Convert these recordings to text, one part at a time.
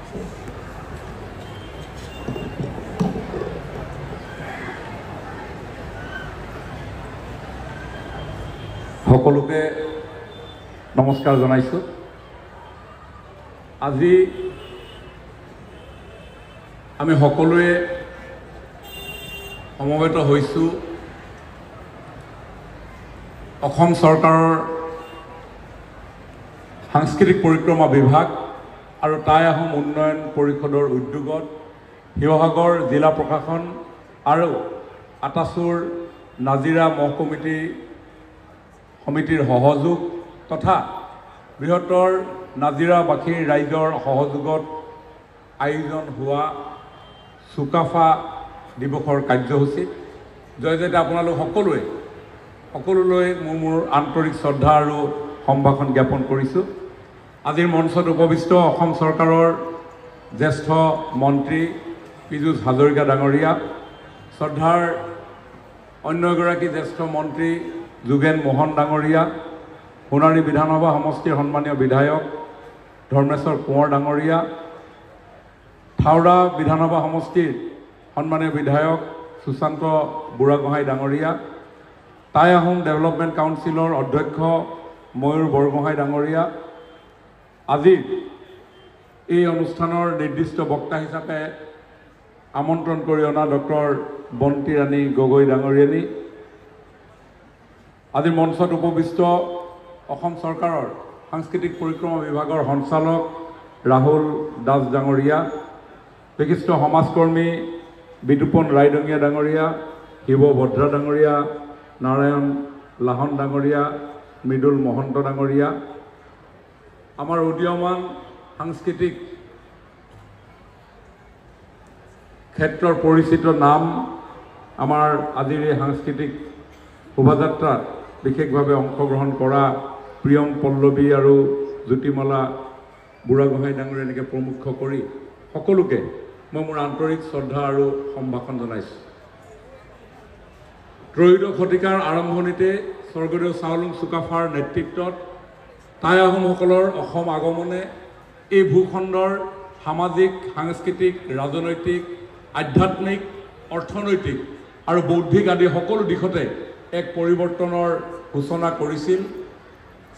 সকলোকে নমস্কাৰ জনাইছোঁ। আজি আমি সকলোৱে সমবেত হৈছোঁ অসম চৰকাৰৰ সাংস্কৃতিক পৰিক্ৰমা বিভাগ আৰু টাই আহোম উন্নয়ন পৰিষদৰ উদ্যোগত শিৱসাগৰ জিলা প্ৰশাসন আৰু আটাছুৰ নাজিৰা মহ সমিতিৰ সহযোগ তথা বৃহত্তৰ নাজিৰাবাসীৰ ৰাইজৰ সহযোগত আয়োজন হোৱা চুকাফা দিৱসৰ কাৰ্যসূচীত জয়তে আপোনালোক সকলোলৈ মোৰ আন্তৰিক শ্ৰদ্ধা আৰু সম্ভাষণ জ্ঞাপন কৰিছোঁ। আজিৰ মঞ্চত উপবিষ্ট অসম চৰকাৰৰ জ্যেষ্ঠ মন্ত্ৰী পীযুষ হাজৰিকা ডাঙৰীয়া, শ্ৰদ্ধাৰ অন্য এগৰাকী জ্যেষ্ঠ মন্ত্ৰী যোগেন মোহন ডাঙৰীয়া, সোণাৰী বিধানসভা সমষ্টিৰ সন্মানীয় বিধায়ক ধৰ্মেশ্বৰ কোঁৱৰ ডাঙৰীয়া, থাওৰা বিধানসভা সমষ্টিৰ সন্মানীয় বিধায়ক সুশান্ত বুঢ়াগোহাঁই ডাঙৰীয়া, টাই আহোম ডেভেলপমেণ্ট কাউন্সিলৰ অধ্যক্ষ ময়ূৰ বৰগোহাঁই ডাঙৰীয়া, আজিৰ এই অনুষ্ঠানৰ নিৰ্দিষ্ট বক্তা হিচাপে আমন্ত্ৰণ কৰি অনা ডক্টৰ বন্তি ৰাণী গগৈ ডাঙৰীয়ানী, আজিৰ মঞ্চত উপবিষ্ট অসম চৰকাৰৰ সাংস্কৃতিক পৰিক্ৰমা বিভাগৰ সঞ্চালক ৰাহুল দাস ডাঙৰীয়া, বিশিষ্ট সমাজকৰ্মী বিদুপন ৰাইডঙীয়া ডাঙৰীয়া, শিৱ ভদ্ৰা ডাঙৰীয়া, নাৰায়ণ লাহন ডাঙৰীয়া, মৃদুল মহন্ত ডাঙৰীয়া, আমাৰ উদীয়মান সাংস্কৃতিক ক্ষেত্ৰৰ পৰিচিত নাম আমাৰ আজিৰ এই সাংস্কৃতিক শোভাযাত্ৰাত বিশেষভাৱে অংশগ্ৰহণ কৰা প্ৰিয়ম পল্লৱী আৰু জ্যোতিমালা বুঢ়াগোহাঁই ডাঙৰীয়া এনেকৈ প্ৰমুখ কৰি সকলোকে মই মোৰ আন্তৰিক শ্ৰদ্ধা আৰু সম্ভাষণ জনাইছোঁ। ত্ৰয়োদশ শতিকাৰ আৰম্ভণিতে স্বৰ্গদেউ চাওলুং চুকাফাৰ নেতৃত্বত টাই আহোমসকলৰ অসম আগমনে এই ভূখণ্ডৰ সামাজিক, সাংস্কৃতিক, ৰাজনৈতিক, আধ্যাত্মিক, অৰ্থনৈতিক আৰু বৌদ্ধিক আদি সকলো দিশতে এক পৰিৱৰ্তনৰ সূচনা কৰিছিল।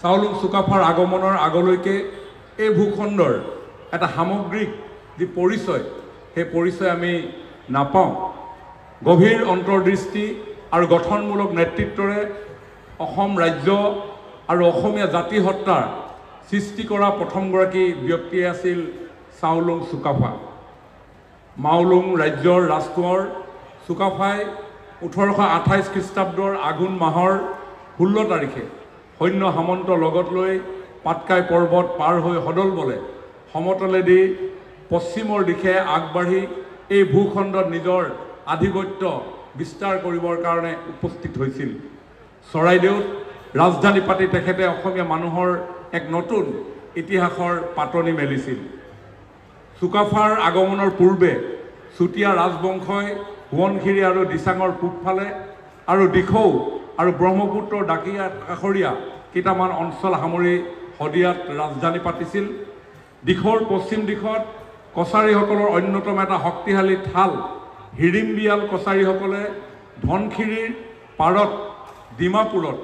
চাওলুং চুকাফাৰ আগমনৰ আগলৈকে এই ভূখণ্ডৰ এটা সামগ্ৰিক যি পৰিচয়, সেই পৰিচয় আমি নাপাওঁ। গভীৰ অন্তৰ্দৃষ্টি আৰু গঠনমূলক নেতৃত্বৰে অসম ৰাজ্য আৰু অসমীয়া জাতিসত্তাৰ সৃষ্টি কৰা প্ৰথমগৰাকী ব্যক্তিয়ে আছিল চাওলুং চুকাফা। মাওলুং ৰাজ্যৰ ৰাজকোঁৱৰ চুকাফাই 1828 খ্ৰীষ্টাব্দৰ আঘোণ মাহৰ 16 তাৰিখে সৈন্য সামন্ত লগত লৈ পাটকাই পৰ্বত পাৰ হৈ সদল বলে সমতলেদি পশ্চিমৰ দিশে আগবাঢ়ি এই ভূখণ্ডত নিজৰ আধিপত্য বিস্তাৰ কৰিবৰ কাৰণে উপস্থিত হৈছিল। চৰাইদেউত ৰাজধানী পাতি তেখেতে অসমীয়া মানুহৰ এক নতুন ইতিহাসৰ পাতনি মেলিছিল। চুকাফাৰ আগমনৰ পূৰ্বে চুতীয়া ৰাজবংশই সোৱণশিৰি আৰু দিচাঙৰ পূবফালে আৰু দিখৌ আৰু ব্ৰহ্মপুত্ৰৰ দাঁতিয়া কাষৰীয়া কেইটামান অঞ্চল সামৰি শদিয়াত ৰাজধানী পাতিছিল। দিখৌৰ পশ্চিম দিশত কছাৰীসকলৰ অন্যতম এটা শক্তিশালী ঠাল হিৰিম্বিয়াল কছাৰীসকলে ধনশিৰিৰ পাৰত ডিমাপুৰত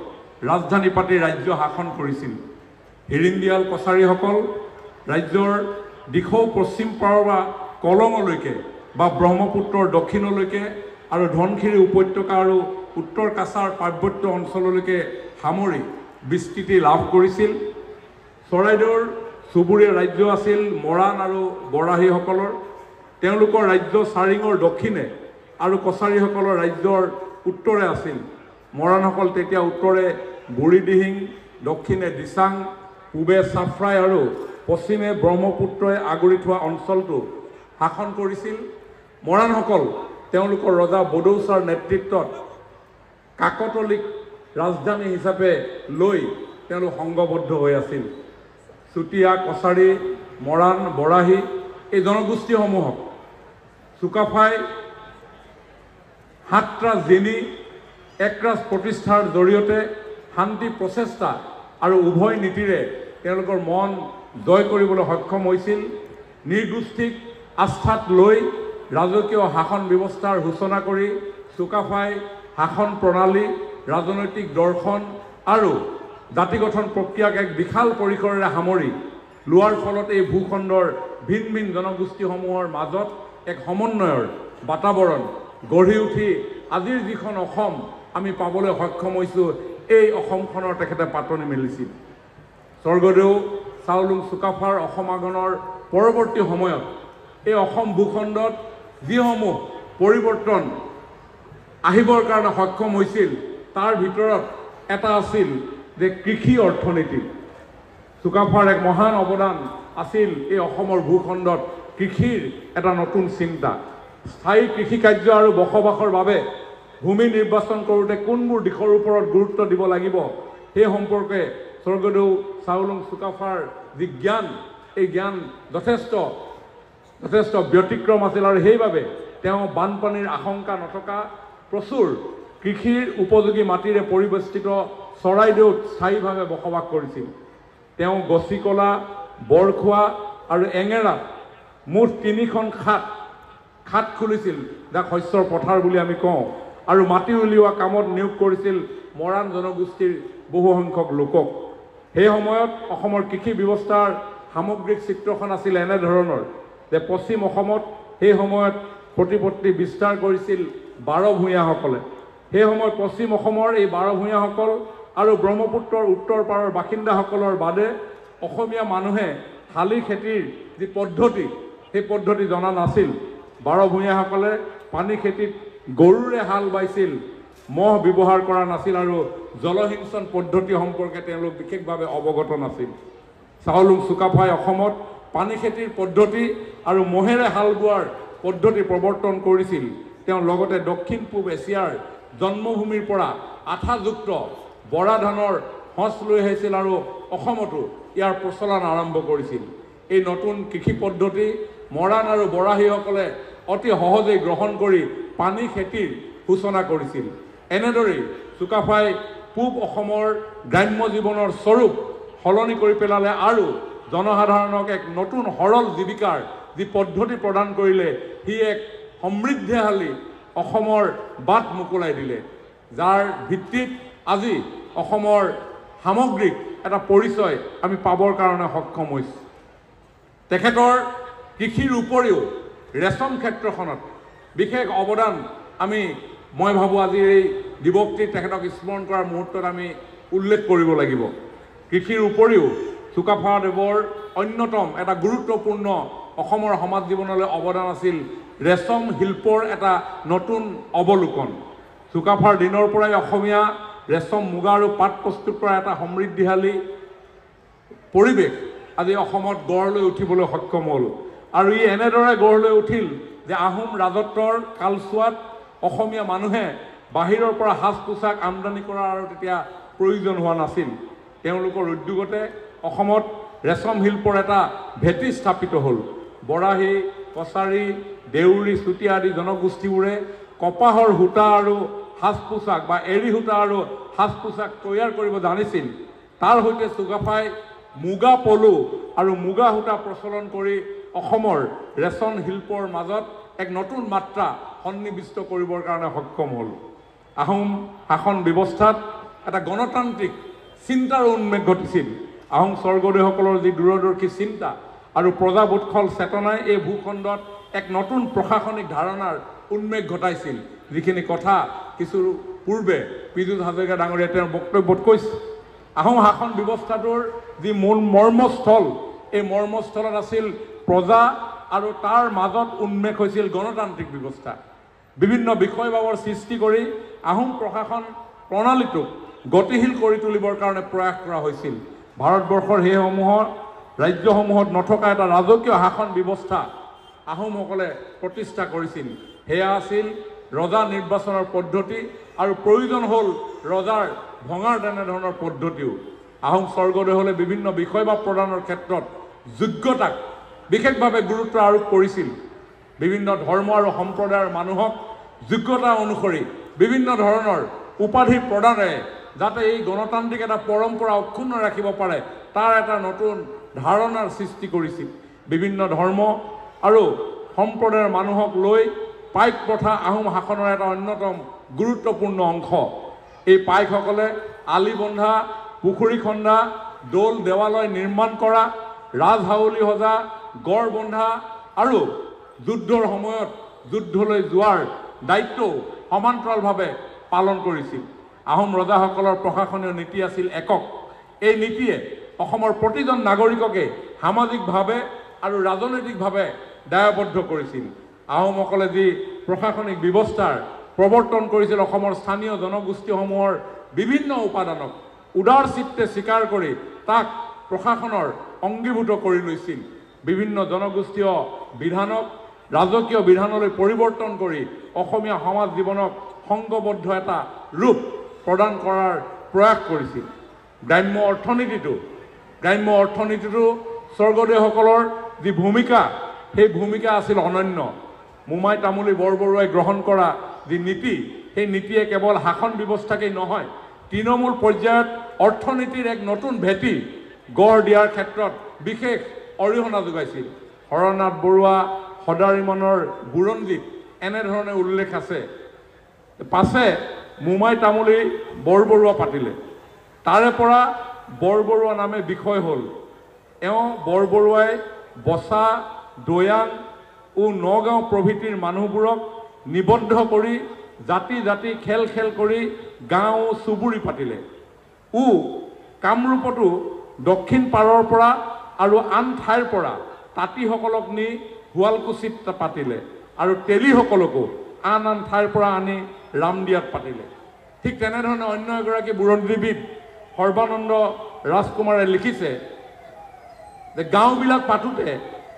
ৰাজধানী পাতি ৰাজ্য শাসন কৰিছিল। হিৰিম্বিয়াল কছাৰীসকল ৰাজ্যৰ দিখৌ পশ্চিম পাৰৰ বা কলঙলৈকে বা ব্ৰহ্মপুত্ৰৰ দক্ষিণলৈকে আৰু ধনশিৰি উপত্যকা আৰু উত্তৰ কাছাৰ পাৰ্বত্য অঞ্চললৈকে সামৰি বিস্তৃতি লাভ কৰিছিল। চৰাইদেউৰ চুবুৰীয়া ৰাজ্য আছিল মৰাণ আৰু বৰাহীসকলৰ। তেওঁলোকৰ ৰাজ্য চাৰিঙৰ দক্ষিণে আৰু কছাৰীসকলৰ ৰাজ্যৰ উত্তৰে আছিল। মৰাণসকল তেতিয়া উত্তৰে বুঢ়ীদিহিং, দক্ষিণে দিচাং, পূবে চাফৰাই আৰু পশ্চিমে ব্ৰহ্মপুত্ৰই আগুৰি থোৱা অঞ্চলটো শাসন কৰিছিল। মৰাণসকল তেওঁলোকৰ ৰজা বড়ৌচাৰ নেতৃত্বত কাকতলীক ৰাজধানী হিচাপে লৈ তেওঁলোক সংঘবদ্ধ হৈ আছিল। চুতীয়া, কছাৰী, মৰাণ, বৰাহী এই জনগোষ্ঠীসমূহক চুকাফাই সাতৰাজ জিনি একৰাজ প্ৰতিষ্ঠাৰ জৰিয়তে শান্তি প্ৰচেষ্টা আৰু উভয় নীতিৰে তেওঁলোকৰ মন জয় কৰিবলৈ সক্ষম হৈছিল। নৃগোষ্ঠীক আস্থাত লৈ ৰাজকীয় শাসন ব্যৱস্থাৰ সূচনা কৰি চুকাফাই শাসন প্ৰণালী, ৰাজনৈতিক দৰ্শন আৰু জাতি গঠন প্ৰক্ৰিয়াক এক বিশাল পৰিসৰেৰে সামৰি লোৱাৰ ফলত এই ভূখণ্ডৰ ভিন ভিন জনগোষ্ঠীসমূহৰ মাজত এক সমন্বয়ৰ বাতাবৰণ গঢ়ি উঠি আজিৰ যিখন অসম আমি পাবলৈ সক্ষম হৈছোঁ, এই অসমখনৰ তেখেতে পাতনি মেলিছিল। স্বৰ্গদেউ চাওলুং চুকাফাৰ অসম আগমনৰ পৰৱৰ্তী সময়ত এই অসম ভূখণ্ডত যিসমূহ পৰিৱৰ্তন আহিবৰ কাৰণে সক্ষম হৈছিল, তাৰ ভিতৰত এটা আছিল যে কৃষি অৰ্থনীতি। চুকাফাৰ এক মহান অৱদান আছিল এই অসমৰ ভূখণ্ডত কৃষিৰ এটা নতুন চিন্তা। স্থায়ী কৃষি কাৰ্য আৰু বসবাসৰ বাবে ভূমি নিৰ্বাচন কৰোঁতে কোনবোৰ দিশৰ ওপৰত গুৰুত্ব দিব লাগিব, সেই সম্পৰ্কে স্বৰ্গদেউ চাওলুং চুকাফাৰ যি জ্ঞান, এই জ্ঞান যথেষ্ট ব্যতিক্ৰম আছিল আৰু সেইবাবে তেওঁ বানপানীৰ আশংকা নথকা প্ৰচুৰ কৃষিৰ উপযোগী মাটিৰে পৰিবেষ্টিত চৰাইদেউত স্থায়ীভাৱে বসবাস কৰিছিল। তেওঁ গছিকলা, বৰখোৱা আৰু এঙেৰাত মুঠ 3খন খাট খুলিছিল, যাক শস্যৰ পথাৰ বুলি আমি কওঁ, আৰু মাটি উলিওৱা কামত নিয়োগ কৰিছিল মৰাণ জনগোষ্ঠীৰ বহুসংখ্যক লোকক। সেই সময়ত অসমৰ কৃষি ব্যৱস্থাৰ সামগ্ৰিক চিত্ৰখন আছিল এনেধৰণৰ যে পশ্চিম অসমত সেই সময়ত প্ৰতিপত্তি বিস্তাৰ কৰিছিল 12 ভূঞাসকলে। সেই সময়ত পশ্চিম অসমৰ এই 12 ভূঞাসকল আৰু ব্ৰহ্মপুত্ৰৰ উত্তৰ পাৰৰ বাসিন্দাসকলৰ বাদে অসমীয়া মানুহে শালি খেতিৰ যি পদ্ধতি, সেই পদ্ধতি জনা নাছিল। 12 ভূঞাসকলে পানী খেতিত গৰুৰে হাল বাইছিল, মহ ব্যৱহাৰ কৰা নাছিল আৰু জলসিঞ্চন পদ্ধতি সম্পৰ্কে তেওঁলোক বিশেষভাৱে অৱগত নাছিল। চাওলুং চুকাফাই অসমত পানী খেতিৰ পদ্ধতি আৰু মহেৰে হাল বোৱাৰ পদ্ধতি প্ৰৱৰ্তন কৰিছিল। তেওঁ লগতে দক্ষিণ পূব এছিয়াৰ জন্মভূমিৰ পৰা আঠাযুক্ত বৰা ধানৰ সঁচ লৈ আহিছিল আৰু অসমতো ইয়াৰ প্ৰচলন আৰম্ভ কৰিছিল। এই নতুন কৃষি পদ্ধতি মৰাণ আৰু বৰাহীসকলে অতি সহজেই গ্ৰহণ কৰি পানী খেতিৰ সূচনা কৰিছিল। এনেদৰেই চুকাফাই পূব অসমৰ গ্ৰাম্য জীৱনৰ স্বৰূপ সলনি কৰি পেলালে আৰু জনসাধাৰণক এক নতুন সৰল জীৱিকাৰ যি পদ্ধতি প্ৰদান কৰিলে, সি এক সমৃদ্ধিশালী অসমৰ বাট মোকলাই দিলে, যাৰ ভিত্তিত আজি অসমৰ সামগ্ৰিক এটা পৰিচয় আমি পাবৰ কাৰণে সক্ষম হৈছোঁ। তেখেতৰ কৃষিৰ উপৰিও ৰেচম ক্ষেত্ৰখনত বিশেষ অৱদান মই ভাবোঁ আজিৰ এই দিৱসটিত তেখেতক স্মৰণ কৰাৰ মুহূৰ্তত আমি উল্লেখ কৰিব লাগিব। কৃষিৰ উপৰিও চুকাফাদেৱৰ অন্যতম এটা গুৰুত্বপূৰ্ণ অসমৰ সমাজ জীৱনলৈ অৱদান আছিল ৰেচম শিল্পৰ এটা নতুন অৱলোকন। চুকাফাৰ দিনৰ পৰাই অসমীয়া ৰেচম, মুগা আৰু পাট প্ৰস্তুত কৰা এটা সমৃদ্ধিশালী পৰিৱেশ আজি অসমত গঢ় লৈ উঠিবলৈ সক্ষম হ'ল। আৰু ই এনেদৰে গঢ় লৈ উঠিল যে আহোম ৰাজত্বৰ কালচোৱাত অসমীয়া মানুহে বাহিৰৰ পৰা সাজ পোছাক আমদানি কৰাৰ আৰু তেতিয়া প্ৰয়োজন হোৱা নাছিল। তেওঁলোকৰ উদ্যোগতে অসমত ৰেচম শিল্পৰ এটা ভেটি স্থাপিত হ'ল। বৰাহী, কছাৰী, দেউৰী, চুতীয়া আদি জনগোষ্ঠীবোৰে কপাহৰ সূতা আৰু সাজ পোছাক বা এৰী সূতা আৰু সাজ পোছাক তৈয়াৰ কৰিব জানিছিল। তাৰ সৈতে চুকাফাই মুগা পলু আৰু মুগা সূতা প্ৰচলন কৰি অসমৰ ৰেচম শিল্পৰ মাজত এক নতুন মাত্ৰা সন্নিৱিষ্ট কৰিবৰ কাৰণে সক্ষম হ'ল। আহোম শাসন ব্যৱস্থাত এটা গণতান্ত্ৰিক চিন্তাৰ উন্মেষ ঘটিছিল। আহোম স্বৰ্গদেউসকলৰ যি দূৰদৰ্শী চিন্তা আৰু প্ৰজাবোৎসল চেতনাই এই ভূখণ্ডত এক নতুন প্ৰশাসনিক ধাৰণাৰ উন্মেষ ঘটাইছিল, যিখিনি কথা কিছু পূৰ্বে পীযুষ হাজৰিকা ডাঙৰীয়াই তেওঁৰ বক্তব্যত কৈছে। আহোম শাসন ব্যৱস্থাটোৰ যি মূল মৰ্মস্থল, এই মৰ্মস্থলত আছিল প্ৰজা আৰু তাৰ মাজত উন্মেষ হৈছিল গণতান্ত্ৰিক ব্যৱস্থা। বিভিন্ন বিষয়বাবৰ সৃষ্টি কৰি আহোম প্ৰশাসন প্ৰণালীটোক গতিশীল কৰি তুলিবৰ কাৰণে প্ৰয়াস কৰা হৈছিল। ভাৰতবৰ্ষৰ ৰাজ্যসমূহত নথকা এটা ৰাজকীয় শাসন ব্যৱস্থা আহোমসকলে প্ৰতিষ্ঠা কৰিছিল। সেয়া আছিল ৰজা নিৰ্বাচনৰ পদ্ধতি আৰু প্ৰয়োজন হ'ল ৰজাৰ ভঙাৰ তেনেধৰণৰ পদ্ধতিও। আহোম স্বৰ্গদেউসকলে বিভিন্ন বিষয়বাব প্ৰদানৰ ক্ষেত্ৰত যোগ্যতাক বিশেষভাৱে গুৰুত্ব আৰোপ কৰিছিল। বিভিন্ন ধৰ্ম আৰু সম্প্ৰদায়ৰ মানুহক যোগ্যতা অনুসৰি বিভিন্ন ধৰণৰ উপাধি প্ৰদানেৰে যাতে এই গণতান্ত্ৰিক এটা পৰম্পৰা অক্ষুণ্ণ ৰাখিব পাৰে, তাৰ এটা নতুন ধাৰণাৰ সৃষ্টি কৰিছিল। বিভিন্ন ধৰ্ম আৰু সম্প্ৰদায়ৰ মানুহক লৈ পাইক প্ৰথা আহোম শাসনৰ এটা অন্যতম গুৰুত্বপূৰ্ণ অংশ। এই পাইকসকলে আলি বন্ধা, পুখুৰী খন্দা, দৌল দেৱালয় নিৰ্মাণ কৰা, ৰাজহাউলি সজা, গড় বন্ধা আৰু যুদ্ধৰ সময়ত যুদ্ধলৈ যোৱাৰ দায়িত্বও সমান্তৰালভাৱে পালন কৰিছিল। আহোম ৰজাসকলৰ প্ৰশাসনীয় নীতি আছিল একক। এই নীতিয়ে অসমৰ প্ৰতিজন নাগৰিককে সামাজিকভাৱে আৰু ৰাজনৈতিকভাৱে দায়বদ্ধ কৰিছিল। আহোমসকলে যি প্ৰশাসনিক ব্যৱস্থাৰ প্ৰৱৰ্তন কৰিছিল, অসমৰ স্থানীয় জনগোষ্ঠীসমূহৰ বিভিন্ন উপাদানক উদাৰ চিত্তে স্বীকাৰ কৰি তাক প্ৰশাসনৰ অংগীভূত কৰি লৈছিল। বিভিন্ন জনগোষ্ঠীয় বিধানক ৰাজকীয় বিধানলৈ পৰিৱৰ্তন কৰি অসমীয়া সমাজ জীৱনক সংঘবদ্ধ এটা ৰূপ প্ৰদান কৰাৰ প্ৰয়াস কৰিছিল। গ্ৰাম্য অৰ্থনীতিটো স্বৰ্গদেউসকলৰ যি ভূমিকা, সেই ভূমিকা আছিল অনন্য। মোমাই তামুলী বৰবৰুৱাই গ্ৰহণ কৰা যি নীতি, সেই নীতিয়ে কেৱল শাসন ব্যৱস্থাকেই নহয়, তৃণমূল পৰ্যায়ত অৰ্থনীতিৰ এক নতুন ভেটি গঢ় দিয়াৰ ক্ষেত্ৰত বিশেষ অৰিহণা যোগাইছিল। হৰনাথ বৰুৱা সদাৰিমনৰ বুৰঞ্জীত এনেধৰণে উল্লেখ আছে, পাছে মোমাই তামুলী বৰবৰুৱা পাতিলে, তাৰে পৰা বৰবৰুৱা নামে বিষয় হ'ল। এওঁ বৰবৰুৱাই বচা, দৈয়াং ও নগাঁও প্ৰভৃতিৰ মানুহবোৰক নিবদ্ধ কৰি জাতি জাতি খেল খেল কৰি গাঁও চুবুৰী পাতিলে। কামৰূপতো দক্ষিণ পাৰৰ পৰা আৰু আন ঠাইৰ পৰা তাঁতীসকলক নি শুৱালকুছিত পাতিলে আৰু তেলীসকলকো আন আন ঠাইৰ পৰা আনি ৰামদিয়াত পাতিলে। ঠিক তেনেধৰণে অন্য এগৰাকী বুৰঞ্জীবিদ সৰ্বানন্দ ৰাজকুমাৰে লিখিছে যে গাঁওবিলাক পাতোঁতে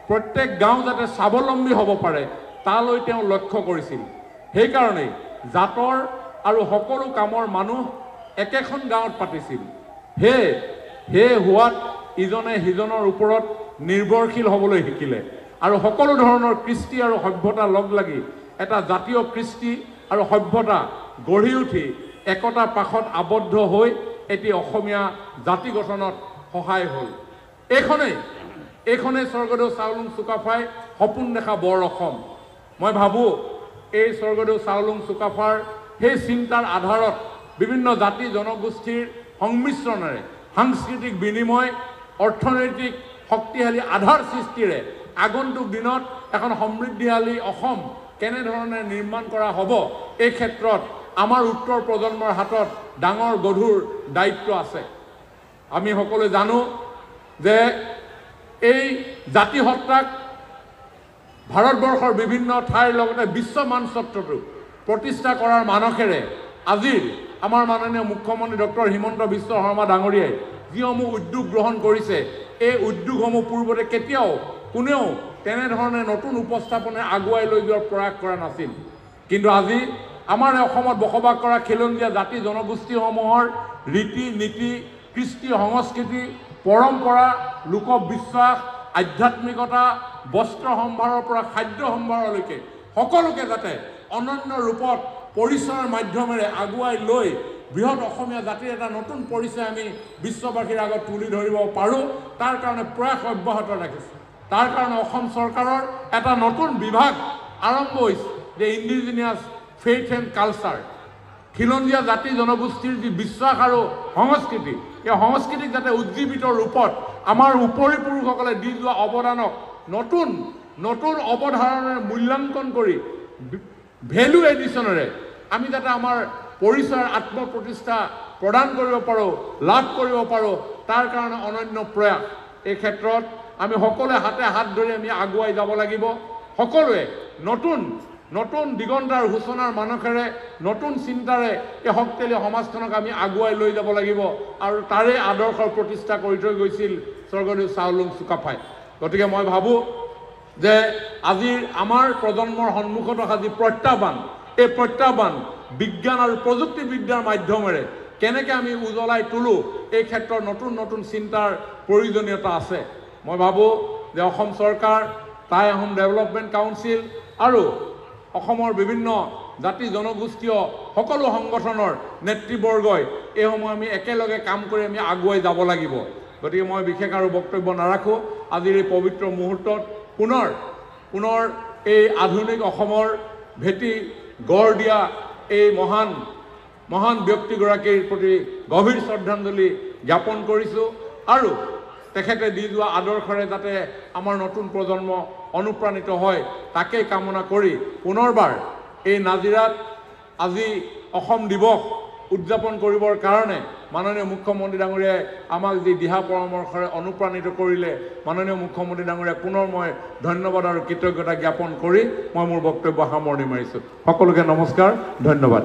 প্ৰত্যেক গাঁও যাতে স্বাৱলম্বী হ'ব পাৰে তালৈ তেওঁ লক্ষ্য কৰিছিল। সেইকাৰণেই জাতৰ আৰু সকলো কামৰ মানুহ একেখন গাঁৱত পাতিছিল। সেয়ে হোৱাত ইজনে সিজনৰ ওপৰত নিৰ্ভৰশীল হ'বলৈ শিকিলে আৰু সকলো ধৰণৰ কৃষ্টি আৰু সভ্যতা লগ লাগি এটা জাতীয় কৃষ্টি আৰু সভ্যতা গঢ়ি উঠি একতা পাশত আবদ্ধ হৈ এটি অসমীয়া জাতি গঠনত সহায় হ'ল। এইখনেই স্বৰ্গদেউ চাওলুং চুকাফাই সপোন দেখা বৰ অসম। মই ভাবোঁ এই স্বৰ্গদেউ চাওলুং চুকাফাৰ সেই চিন্তাৰ আধাৰত বিভিন্ন জাতি জনগোষ্ঠীৰ সংমিশ্ৰণেৰে সাংস্কৃতিক বিনিময়, অৰ্থনৈতিক শক্তিশালী আধাৰ সৃষ্টিৰে আগন্তুক দিনত এখন সমৃদ্ধিশালী অসম কেনেধৰণে নিৰ্মাণ কৰা হ'ব, এই ক্ষেত্ৰত আমাৰ উত্তৰ প্ৰজন্মৰ হাতত ডাঙৰ গধুৰ দায়িত্ব আছে। আমি সকলোৱে জানো যে এই জাতি সত্তাক ভাৰতবৰ্ষৰ বিভিন্ন ঠাইৰ লগতে বিশ্ব মানচিত্ৰটো প্ৰতিষ্ঠা কৰাৰ মানসেৰে আজিৰ আমাৰ মাননীয় মুখ্যমন্ত্ৰী ডক্টৰ হিমন্ত বিশ্ব শৰ্মা ডাঙৰীয়াই যিসমূহ উদ্যোগ গ্ৰহণ কৰিছে, এই উদ্যোগসমূহ পূৰ্বতে কেতিয়াও কোনেও তেনেধৰণে নতুন উপস্থাপনে আগুৱাই লৈ যোৱাৰ প্ৰয়াস কৰা নাছিল। কিন্তু আজি আমাৰ অসমত বসবাস কৰা খিলঞ্জীয়া জাতি জনগোষ্ঠীসমূহৰ ৰীতি নীতি, কৃষ্টি সংস্কৃতি, পৰম্পৰা, লোকবিশ্বাস, আধ্যাত্মিকতা, বস্ত্ৰ সম্ভাৰৰ পৰা খাদ্য সম্ভাৰলৈকে সকলোকে যাতে অনন্য ৰূপত পৰিচয়ৰ মাধ্যমেৰে আগুৱাই লৈ বৃহৎ অসমীয়া জাতিৰ এটা নতুন পৰিচয় আমি বিশ্ববাসীৰ আগত তুলি ধৰিব পাৰোঁ, তাৰ কাৰণে প্ৰয়াস অব্যাহত ৰাখিছে। তাৰ কাৰণে অসম চৰকাৰৰ এটা নতুন বিভাগ আৰম্ভ হৈছে, যে ইণ্ডিজিনিয়াছ ফেইথ এণ্ড কালচাৰ। খিলঞ্জীয়া জাতি জনগোষ্ঠীৰ যি বিশ্বাস আৰু সংস্কৃতি, এই সংস্কৃতিক যাতে উজ্জীৱিত ৰূপত আমাৰ উপৰি পুৰুষসকলে দি যোৱা অৱদানক নতুন অৱধাৰণেৰে মূল্যাংকন কৰি ভেলু এডিশ্যনেৰে আমি যাতে আমাৰ পৰিচয়ৰ আত্মপ্ৰতিষ্ঠা প্ৰদান কৰিব পাৰোঁ, লাভ কৰিব পাৰোঁ, তাৰ কাৰণে অনন্য প্ৰয়াস। এই ক্ষেত্ৰত আমি সকলোৱে হাতে হাত ধৰি আমি আগুৱাই যাব লাগিব। সকলোৱে নতুন দিগন্তৰ সূচনাৰ মানসেৰে নতুন চিন্তাৰে এই শক্তিশালী সমাজখনক আমি আগুৱাই লৈ যাব লাগিব আৰু তাৰে আদৰ্শৰ প্ৰতিষ্ঠা কৰি থৈ গৈছিল স্বৰ্গদেউ চাওলুং চুকাফাই। গতিকে মই ভাবোঁ যে আজিৰ আমাৰ প্ৰজন্মৰ সন্মুখত অহা যি প্ৰত্যাহ্বান, এই প্ৰত্যাহ্বান বিজ্ঞান আৰু প্ৰযুক্তিবিদ্যাৰ মাধ্যমেৰে কেনেকৈ আমি উজ্বলাই তোলোঁ, এই ক্ষেত্ৰত নতুন চিন্তাৰ প্ৰয়োজনীয়তা আছে। মই ভাবোঁ যে অসম চৰকাৰ, টাই আহোম ডেভেলপমেণ্ট কাউন্সিল আৰু অসমৰ বিভিন্ন জাতি জনগোষ্ঠীয় সকলো সংগঠনৰ নেতৃবৰ্গই এইসমূহ আমি একেলগে কাম কৰি আমি আগুৱাই যাব লাগিব। গতিকে মই বিশেষ আৰু বক্তব্য নাৰাখোঁ। আজিৰ এই পবিত্ৰ মুহূৰ্তত পুনৰ এই আধুনিক অসমৰ ভেটি গঢ় দিয়া এই মহান ব্যক্তিগৰাকীৰ প্ৰতি গভীৰ শ্ৰদ্ধাঞ্জলি জ্ঞাপন কৰিছোঁ আৰু তেখেতে দি যোৱা আদৰ্শৰে যাতে আমাৰ নতুন প্ৰজন্ম অনুপ্ৰাণিত হয় তাকেই কামনা কৰি পুনৰবাৰ এই নাজিৰাত আজি অসম দিৱস উদযাপন কৰিবৰ কাৰণে মাননীয় মুখ্যমন্ত্ৰী ডাঙৰীয়াই আমাক যি দিহা পৰামৰ্শৰে অনুপ্ৰাণিত কৰিলে মাননীয় মুখ্যমন্ত্ৰী ডাঙৰীয়াক পুনৰ মই ধন্যবাদ আৰু কৃতজ্ঞতা জ্ঞাপন কৰি মই মোৰ বক্তব্য সামৰণি মাৰিছোঁ। সকলোকে নমস্কাৰ, ধন্যবাদ।